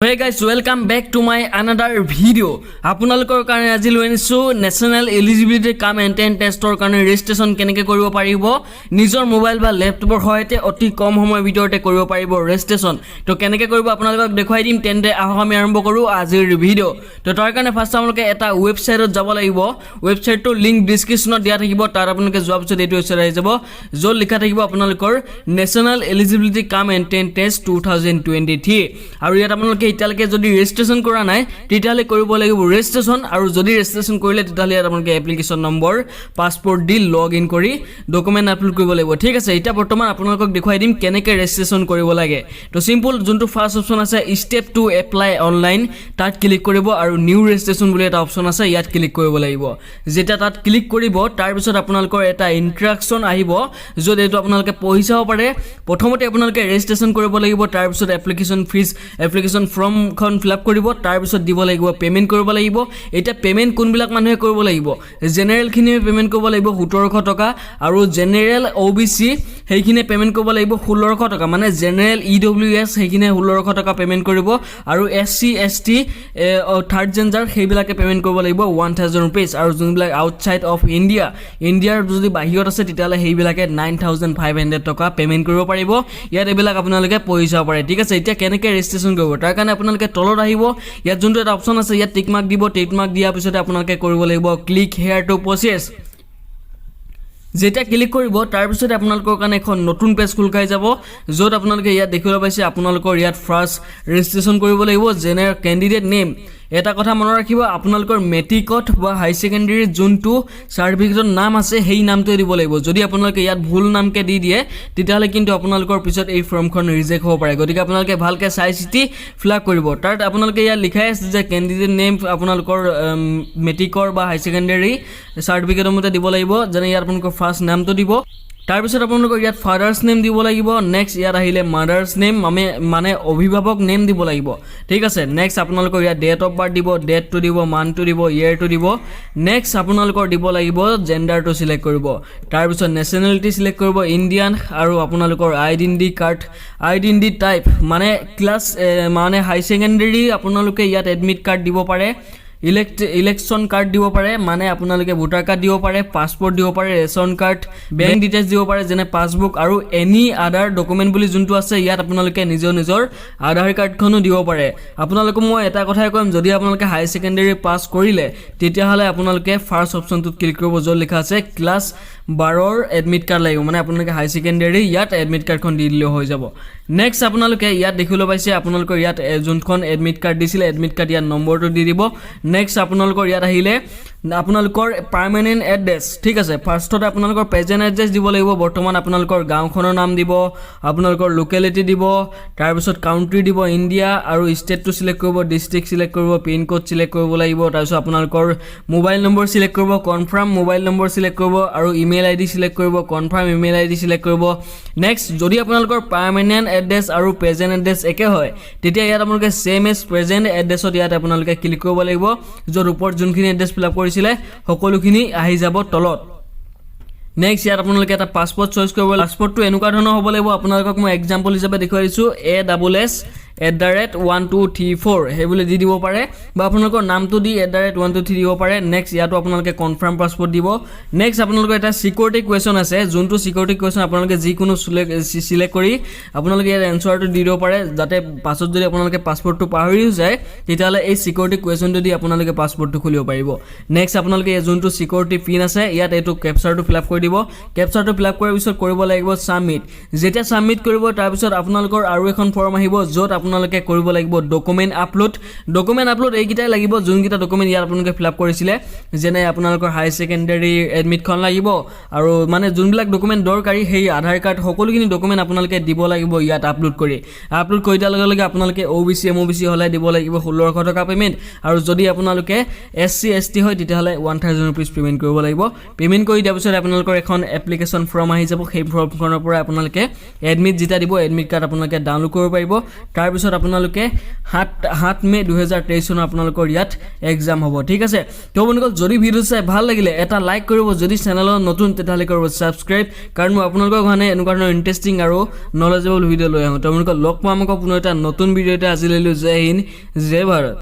Hey guys, welcome back to my another video. আপোনালোকৰ কাৰণে আজি লৈ আনিছো নেশনাল এলিজিবিলিটি কাম এন্ট্ৰেন্স টেষ্টৰ কাৰণে ৰেজিষ্ট্ৰেচন কেনেকৈ কৰিব পাৰিব নিজৰ মোবাইল বা ল্যাপটপৰ সহায়তে অতি কম সময় ভিতৰতে কৰিব পাৰিব ৰেজিষ্ট্ৰেচন তো কেনেকৈ কৰিব আপোনালোকক দেখাই দিম তেন্তে আহক আমি আৰম্ভ কৰো আজিৰ ভিডিও তো তাৰ কাৰণে ফাৰ্স্ট আপোনালোকে এটা ওয়েবসাইটত যাব লাগিব ওয়েবসাইটটো লিংক ডেসক্ৰিপচনত দিয়া থাকিব তাৰ আপোনালোকে যোৱাৰ পিছত এইটো ওয়েবসাইট আহি যাব য'ত লিখা থাকিব আপোনালোকৰ নেশনাল এলিজিবিলিটি কাম এন্ট্ৰেন্স টেষ্ট 2023 আৰু ইয়াত আপোনালোকে এতিয়ালৈকে যদি ৰেজিষ্ট্ৰেচন কৰা নাই তেতিয়াহলে কৰিব লাগিব ৰেজিষ্ট্ৰেচন আৰু যদি ৰেজিষ্ট্ৰেচন কৰিলে তেতিয়াহলে আপোনালোকে application number passport the log in কৰি ডকুমেন্ট আপলোড কৰিব লাগিব ঠিক আছে এটা বৰ্তমান আপোনালোকক দেখাই দিম কেনেকৈ ৰেজিষ্ট্ৰেচন কৰিব লাগে তো সিম্পল যোনটো ফাৰ্স্ট অপচন আছে স্টেপ টু এপ্লাই অনলাইন তাত ক্লিক কৰিব আৰু নিউ ৰেজিষ্ট্ৰেচন বুলি এটা অপচন আছে ইয়াত ক্লিক কৰিব লাগিব যেটা তাত ক্লিক কৰিব তাৰ পিছত আপোনালোকৰ এটা ইনষ্ট্ৰাকচন আহিব য'ত এইটো আপোনালোকে পঢ়ি চাব পাৰে প্ৰথমতে আপোনালোকে ৰেজিষ্ট্ৰেচন কৰিব লাগিব তাৰ পিছত এপ্লিকেশন ফিজ এপ্লিকেশন ফৰ্ম খন ফিল আপ কৰিব তাৰ পিছত দিব লাগিব পেমেন্ট কৰিব লাগিব এটা পেমেন্ট কোনবিলাক মানুহে কৰিব লাগিব জেনাৰেল খিনিয়ে পেমেন্ট কৰিব লাগিব 1700 টকা আৰু জেনাৰেল ওবিসি হেইখিনি পেমেন্ট কৰিব লাগিব 1600 টকা মানে জেনাৰেল ইডব্লিউএস হেইখিনি 1600 টকা পেমেন্ট কৰিব আৰু এসসি এসটি থাৰ্ড জেন্ডাৰ হেইবিলাকে পেমেন্ট কৰিব লাগিব 1000 रुपीस আৰু যোনবিলাক আউটসাইড অফ ইণ্ডিয়াৰ যদি বাহিৰত আছে তেতিয়ালে হেইবিলাকে 9500 টকা পেমেন্ট কৰিব পাৰিব ইয়াত এবিলাক আপোনালোকে পঢ়ি চাব পাৰে ঠিক আছে এতিয়া কেনেকৈ ৰেজিষ্ট্ৰেচন কৰিব তাৰ কাৰণে আপোনালোকে তলত আহিব ইয়াত যোনটো এটা অপচন আছে ইয়াত টিক মাৰ্ক দিব টিক মাৰ্ক দিয়াৰ পিছত আপোনালোকে কৰিব লাগিব ক্লিক হেয়াৰ টু প্ৰসেস যেটা ক্লিক কৰিব তাৰ পিছত আপোনালোকৰ কাৰণে এখন নতুন পেজ খুল খাই যাব য'ত আপোনালোকে ইয়াত দেখিব পাইছে আপোনালোকৰ ইয়াত ফাৰ্স্ট ৰেজিষ্ট্ৰেচন কৰিব লাগিব জেনাৰেল ক্যান্ডিডেট নেম এটা কথা মনত ৰাখিব আপোনালোকৰ মেট্ৰিকত বা হাই সেকেন্ডাৰী যোনটো সাৰ্টিফিকেটৰ নাম আছে হেই নামটো দিব লাগিব যদি আপোনালোকে ইয়াত ভুল নামকে দি দিয়ে তেতিয়াহলে কিন্তু আপোনালোকৰ পিছত এই ফৰ্মখন ৰিজেক্ট হ'ব পাৰে গতিকে আপোনালোকে ভালকে চাই চিতি ফিল আপ কৰিব তাত আপোনালোকে ইয়াত লিখাই আছে যে ক্যান্ডিডেট নেম আপোনালোকৰ মেট্ৰিকৰ বা হাই সেকেন্ডাৰী সাৰ্টিফিকেটৰ মতে দিব লাগিব যেনে ইয়াত আপোনালোকৰ ফাৰ্স্ট নামটো দিব তাৰ পিছত আপোনালোকৰ ইয়াত ফাদাৰ্স নেম দিব লাগিব নেক্সট ইয়াত আহিলে মাদাৰ্স নেম মানে অভিভাৱক নেম দিব লাগিব ঠিক আছে নেক্সট আপোনালোকৰ ইয়াত ডেট অফ বাৰ্থ দিব ডেটটো দিব মান্থটো দিব ইয়াৰটো দিব নেক্সট আপোনালোকৰ দিব লাগিব জেন্ডাৰটো সিলেক্ট কৰিব তাৰ পিছত নেশনালিটি সিলেক্ট কৰিব ইণ্ডিয়ান আৰু আপোনালোকৰ আইডেন্টি টাইপ মানে ক্লাছ মানে হাই সেকেন্ডাৰী আপোনালোকে ইয়াত এডমিট কাৰ্ড দিব পাৰে ইলেকশন কাৰ্ড দিব পাৰে মানে আপোনালোকে ভোটাৰ কাৰ্ড দিব পাৰে পাসপোৰ্ট দিব পাৰে ৰেশন কাৰ্ড বেংক ডিটেইলছ দিব পাৰে যেনে পাসবুক আৰু এনি আদাৰ ডকুমেন্ট বুলি যোনটো আছে ইয়াত আপোনালোকে নিজৰ আধাৰ কাৰ্ডখনো দিব পাৰে আপোনালোকক মই এটা কথাই কম যদি আপোনালোকে হাই সেকেন্ডাৰী পাস কৰিলে তেতিয়াহলে আপোনালোকে ফাৰ্স্ট অপচনটোত ক্লিক কৰিব য'ত লিখা আছে ক্লাছ 12 এডমিট কাৰ্ড লাগিব মানে আপোনালোকে হাই সেকেন্ডাৰী ইয়াত এডমিট কাৰ্ডখন দি দিলে হৈ যাব নেক্সট আপোনালোকে ইয়াত দেখিবলৈ পাইছে আপোনালোকৰ ইয়াত যোনখন এডমিট কাৰ্ড দিছিলে এডমিট কাৰ্ড ইয়াত নম্বৰটো দি দিব নেক্সট আপোনালোকৰ ইয়াত আহিলে আপোনালোকৰ পাৰ্মানেন্ট এড্ৰেছ ঠিক আছে ফাৰ্স্টতে আপোনালোকৰ প্ৰেজেন্ট এড্ৰেছ দিব লাগিব বৰ্তমান আপোনালোকৰ গাঁওখনৰ নাম দিব আপোনালোকৰ লোকেলিটি দিব তাৰ পিছত কাউন্ট্ৰি দিব ইণ্ডিয়া আৰু ষ্টেটটো সিলেক্ট কৰিব ডিস্ট্ৰিক্ট সিলেক্ট কৰিব পিন কোড সিলেক্ট কৰিব লাগিব তাৰ পিছত আপোনালোকৰ মোবাইল নম্বৰ সিলেক্ট কৰিব কনফাৰ্ম মোবাইল নম্বৰ সিলেক্ট কৰিব আৰু ইমেইল আইডি সিলেক্ট কৰিব কনফাৰ্ম ইমেইল আইডি সিলেক্ট কৰিব নেক্সট যদি আপোনালোকৰ পাৰ্মানেন্ট এড্ৰেছ আৰু প্ৰেজেন্ট এড্ৰেছ একে হয় তেতিয়া ইয়াত আপোনালোকে সেম এজ প্ৰেজেন্ট এড্ৰেছত ইয়াত আপোনালোকে ক্লিক কৰিব লাগিব য'ৰ ওপৰত যোনখিনি এড্ৰেছ ফিল আপ কৰিছিলে সকলোখিনি আহি যাব তলত নেক্সট ইয়াত আপোনালোকে এটা পাসপোৰ্ট চয়েস কৰিব পাসপোৰ্টটো এনেকুৱা ধৰণৰ হ'ব লাগিব আপোনালোকক মই এক্সাম্পল হিচাপে দেখুৱাই দিছো ASS@1234 হে বুলি দি দিব পাৰে বা আপোনালোকৰ নামটো দি @123 দিব পাৰে নেক্সট ইয়াতো আপোনালোকে কনফাৰ্ম পাসপোৰ্ট দিব নেক্সট আপোনালোকৰ এটা সিকিউৰিটি কোৱেশ্চন আছে যোনটো সিকিউৰিটি কোৱেশ্চন আপোনালোকে যিকোনো সিলেক্ট কৰি আপোনালোকে ইয়াৰ এনসাৰটো দি দিব পাৰে যাতে পাছত যদি আপোনালোকে পাসপোৰ্টটো পাহৰি যায় তেতিয়ালে এই সিকিউৰিটি কোৱেশ্চনটো দি আপোনালোকে পাসপোৰ্টটো খুলিব পাৰিব নেক্সট আপোনালোকে যোনটো সিকিউৰিটি পিন আছে ইয়াত এইটো ক্যাপচাৰটো ফিল আপ কৰি দিব ক্যাপচাৰটো ফিল আপ কৰাৰ পিছত কৰিব লাগিব সাবমিট যেতিয়া সাবমিট কৰিব তাৰ পিছত আপোনালোকৰ আৰু এখন ফৰ্ম আহিব য'ত আপোনালোকে কৰিব লাগিব ডকুমেন্ট আপলোড এইকিটাই লাগিব যোনকিটা ডকুমেন্ট ইয়াত আপোনালোকে ফিল আপ কৰিছিলে যেনে আপোনালোকৰ হাই সেকেন্ডাৰী এডমিটখন লাগিব আৰু মানে যোনবিলাক ডকুমেন্ট দৰকাৰী হেই আধাৰ কাৰ্ড সকলোখিনি ডকুমেন্ট আপোনালোকে দিব লাগিব ইয়াত আপলোড কৰি দিয়াৰ লগে লগে আপোনালোকে ওবিসি এমওবিসি হলে দিব লাগিব 1600 টকা পেমেন্ট আৰু যদি আপোনালোকে এসসি এসটি হয় তেতিয়াহলে 1000 रुपीस পেমেন্ট কৰিব লাগিব পেমেন্ট কৰি দিয়াৰ পিছত আপোনালোকৰ এখন এপ্লিকেশন ফৰ্ম আহি যাব সেই ফৰ্মখনৰ পৰা আপোনালোকে এডমিট যেটা দিব এডমিট কাৰ্ড আপোনালোকে ডাউনলোড কৰিব পাৰিব তাৰ পিছত আপোনালোকে 7 মে 2023 চনৰ আপোনালোকৰ ইয়াত এক্সাম হ'ব ঠিক আছে তো বন্ধুসকল যদি ভিডিও চাই ভাল লাগিলে এটা লাইক কৰিব যদি চেনেলত নতুন তেতিয়াহ'লে কৰিব সাবস্ক্ৰাইব কাৰণ মই আপোনালোকৰ কাৰণে এনেকুৱা ধৰণৰ ইন্টাৰেষ্টিং আৰু নলেজেবল ভিডিও লৈ আহোঁ তো বন্ধুসকল লগ পাম আকৌ পুনৰ এটা নতুন ভিডিঅ'তে আজিলৈ জয় হিন্দ জয় ভাৰত